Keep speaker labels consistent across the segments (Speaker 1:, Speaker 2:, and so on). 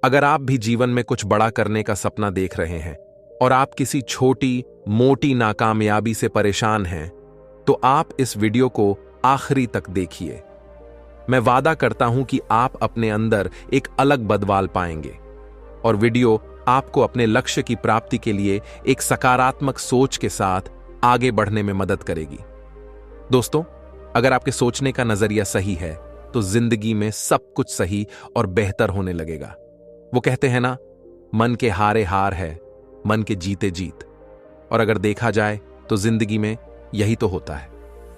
Speaker 1: अगर आप भी जीवन में कुछ बड़ा करने का सपना देख रहे हैं और आप किसी छोटी मोटी नाकामयाबी से परेशान हैं, तो आप इस वीडियो को आखिरी तक देखिए। मैं वादा करता हूं कि आप अपने अंदर एक अलग बदलाव पाएंगे और वीडियो आपको अपने लक्ष्य की प्राप्ति के लिए एक सकारात्मक सोच के साथ आगे बढ़ने में मदद करेगी। दोस्तों, अगर आपके सोचने का नजरिया सही है तो जिंदगी में सब कुछ सही और बेहतर होने लगेगा। वो कहते हैं ना, मन के हारे हार है, मन के जीते जीत। और अगर देखा जाए तो जिंदगी में यही तो होता है।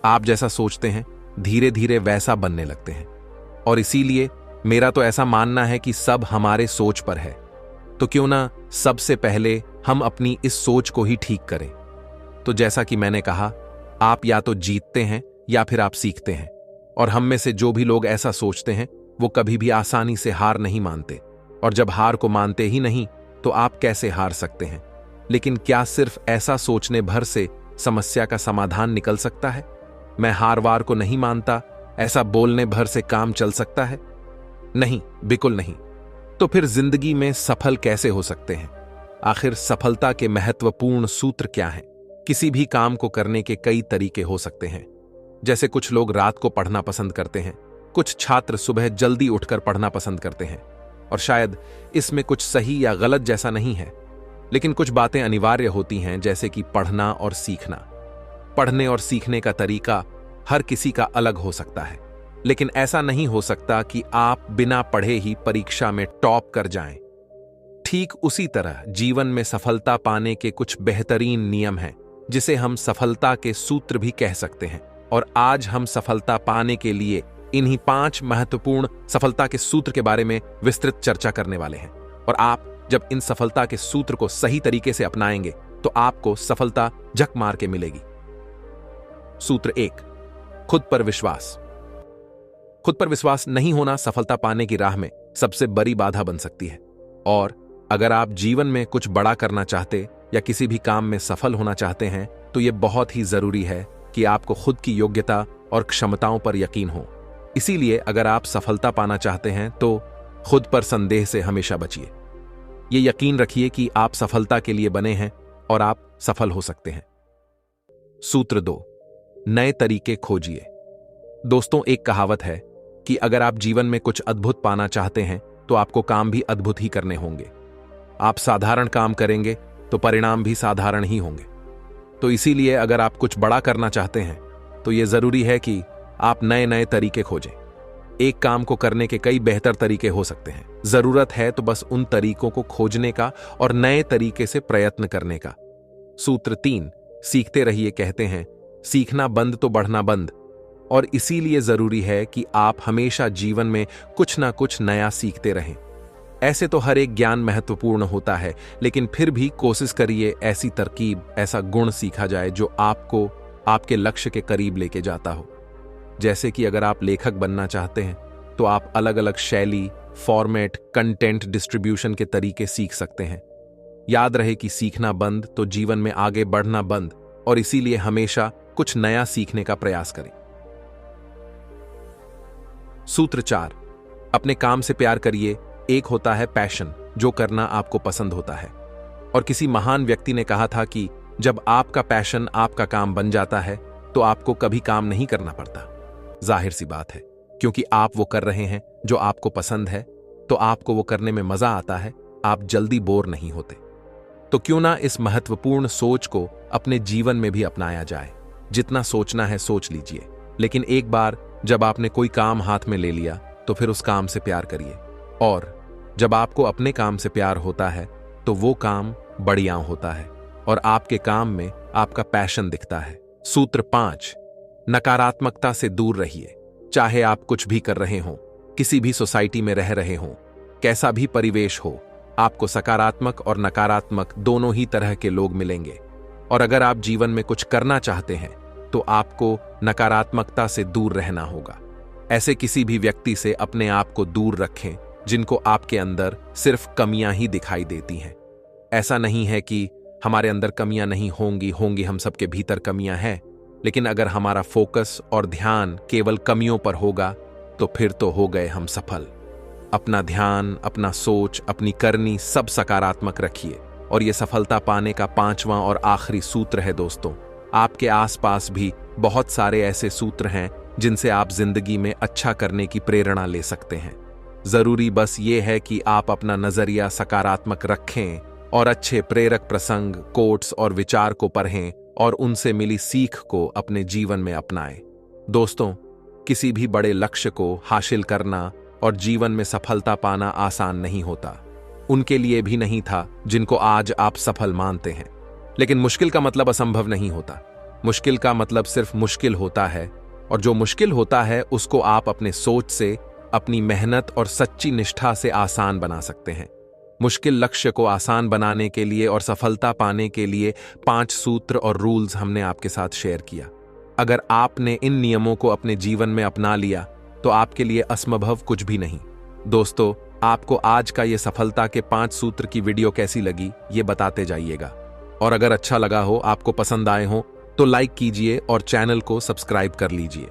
Speaker 1: आप जैसा सोचते हैं धीरे धीरे वैसा बनने लगते हैं। और इसीलिए मेरा तो ऐसा मानना है कि सब हमारे सोच पर है। तो क्यों ना सबसे पहले हम अपनी इस सोच को ही ठीक करें। तो जैसा कि मैंने कहा, आप या तो जीतते हैं या फिर आप सीखते हैं। और हम में से जो भी लोग ऐसा सोचते हैं वो कभी भी आसानी से हार नहीं मानते। और जब हार को मानते ही नहीं तो आप कैसे हार सकते हैं। लेकिन क्या सिर्फ ऐसा सोचने भर से समस्या का समाधान निकल सकता है? मैं हार वार को नहीं मानता, ऐसा बोलने भर से काम चल सकता है? नहीं, बिल्कुल नहीं। तो फिर जिंदगी में सफल कैसे हो सकते हैं? आखिर सफलता के महत्वपूर्ण सूत्र क्या हैं? किसी भी काम को करने के कई तरीके हो सकते हैं। जैसे कुछ लोग रात को पढ़ना पसंद करते हैं, कुछ छात्र सुबह जल्दी उठकर पढ़ना पसंद करते हैं। और शायद इसमें कुछ सही या गलत जैसा नहीं है, लेकिन कुछ बातें अनिवार्य होती हैं, जैसे कि पढ़ना और सीखना। पढ़ने और सीखने का तरीका हर किसी का अलग हो सकता है, लेकिन ऐसा नहीं हो सकता कि आप बिना पढ़े ही परीक्षा में टॉप कर जाएं। ठीक उसी तरह जीवन में सफलता पाने के कुछ बेहतरीन नियम हैं, जिसे हम सफलता के सूत्र भी कह सकते हैं। और आज हम सफलता पाने के लिए इन्हीं 5 महत्वपूर्ण सफलता के सूत्र के बारे में विस्तृत चर्चा करने वाले हैं। और आप जब इन सफलता के सूत्र को सही तरीके से अपनाएंगे तो आपको सफलता झक मार के मिलेगी। सूत्र 1, खुद पर विश्वास। खुद पर विश्वास नहीं होना सफलता पाने की राह में सबसे बड़ी बाधा बन सकती है। और अगर आप जीवन में कुछ बड़ा करना चाहते या किसी भी काम में सफल होना चाहते हैं तो यह बहुत ही जरूरी है कि आपको खुद की योग्यता और क्षमताओं पर यकीन हो। इसीलिए अगर आप सफलता पाना चाहते हैं तो खुद पर संदेह से हमेशा बचिए। ये यकीन रखिए कि आप सफलता के लिए बने हैं और आप सफल हो सकते हैं। सूत्र 2, नए तरीके खोजिए। दोस्तों, एक कहावत है कि अगर आप जीवन में कुछ अद्भुत पाना चाहते हैं तो आपको काम भी अद्भुत ही करने होंगे। आप साधारण काम करेंगे तो परिणाम भी साधारण ही होंगे। तो इसीलिए अगर आप कुछ बड़ा करना चाहते हैं तो यह जरूरी है कि आप नए नए तरीके खोजें। एक काम को करने के कई बेहतर तरीके हो सकते हैं। जरूरत है तो बस उन तरीकों को खोजने का और नए तरीके से प्रयत्न करने का। सूत्र 3, सीखते रहिए। कहते हैं, सीखना बंद तो बढ़ना बंद। और इसीलिए जरूरी है कि आप हमेशा जीवन में कुछ ना कुछ नया सीखते रहें। ऐसे तो हर एक ज्ञान महत्वपूर्ण होता है, लेकिन फिर भी कोशिश करिए ऐसी तरकीब, ऐसा गुण सीखा जाए जो आपको आपके लक्ष्य के करीब लेके जाता हो। जैसे कि अगर आप लेखक बनना चाहते हैं तो आप अलग अलग शैली, फॉर्मेट, कंटेंट डिस्ट्रीब्यूशन के तरीके सीख सकते हैं। याद रहे कि सीखना बंद तो जीवन में आगे बढ़ना बंद। और इसीलिए हमेशा कुछ नया सीखने का प्रयास करें। सूत्र 4, अपने काम से प्यार करिए। एक होता है पैशन, जो करना आपको पसंद होता है। और किसी महान व्यक्ति ने कहा था कि जब आपका पैशन आपका काम बन जाता है तो आपको कभी काम नहीं करना पड़ता। जाहिर सी बात है, क्योंकि आप वो कर रहे हैं जो आपको पसंद है, तो आपको वो करने में मजा आता है, आप जल्दी बोर नहीं होते। तो क्यों ना इस महत्वपूर्ण सोच को अपने जीवन में भी अपनाया जाए। जितना सोचना है सोच लीजिए, लेकिन एक बार जब आपने कोई काम हाथ में ले लिया तो फिर उस काम से प्यार करिए। और जब आपको अपने काम से प्यार होता है तो वो काम बढ़िया होता है और आपके काम में आपका पैशन दिखता है। सूत्र 5, नकारात्मकता से दूर रहिए। चाहे आप कुछ भी कर रहे हों, किसी भी सोसाइटी में रह रहे हों, कैसा भी परिवेश हो, आपको सकारात्मक और नकारात्मक दोनों ही तरह के लोग मिलेंगे। और अगर आप जीवन में कुछ करना चाहते हैं तो आपको नकारात्मकता से दूर रहना होगा। ऐसे किसी भी व्यक्ति से अपने आप को दूर रखें जिनको आपके अंदर सिर्फ कमियां ही दिखाई देती हैं। ऐसा नहीं है कि हमारे अंदर कमियां नहीं होंगी, हम सबके भीतर कमियां हैं, लेकिन अगर हमारा फोकस और ध्यान केवल कमियों पर होगा तो फिर तो हो गए हम सफल। अपना ध्यान, अपना सोच, अपनी करनी सब सकारात्मक रखिए। और ये सफलता पाने का 5वां और आखिरी सूत्र है दोस्तों। आपके आसपास भी बहुत सारे ऐसे सूत्र हैं जिनसे आप जिंदगी में अच्छा करने की प्रेरणा ले सकते हैं। जरूरी बस ये है कि आप अपना नजरिया सकारात्मक रखें और अच्छे प्रेरक प्रसंग, कोट्स और विचार को पढ़ें और उनसे मिली सीख को अपने जीवन में अपनाएं। दोस्तों, किसी भी बड़े लक्ष्य को हासिल करना और जीवन में सफलता पाना आसान नहीं होता। उनके लिए भी नहीं था जिनको आज आप सफल मानते हैं। लेकिन मुश्किल का मतलब असंभव नहीं होता। मुश्किल का मतलब सिर्फ मुश्किल होता है, और जो मुश्किल होता है उसको आप अपने सोच से, अपनी मेहनत और सच्ची निष्ठा से आसान बना सकते हैं। मुश्किल लक्ष्य को आसान बनाने के लिए और सफलता पाने के लिए 5 सूत्र और रूल्स हमने आपके साथ शेयर किया। अगर आपने इन नियमों को अपने जीवन में अपना लिया तो आपके लिए असंभव कुछ भी नहीं। दोस्तों, आपको आज का ये सफलता के 5 सूत्र की वीडियो कैसी लगी ये बताते जाइएगा। और अगर अच्छा लगा हो, आपको पसंद आए हो, तो लाइक कीजिए और चैनल को सब्सक्राइब कर लीजिए।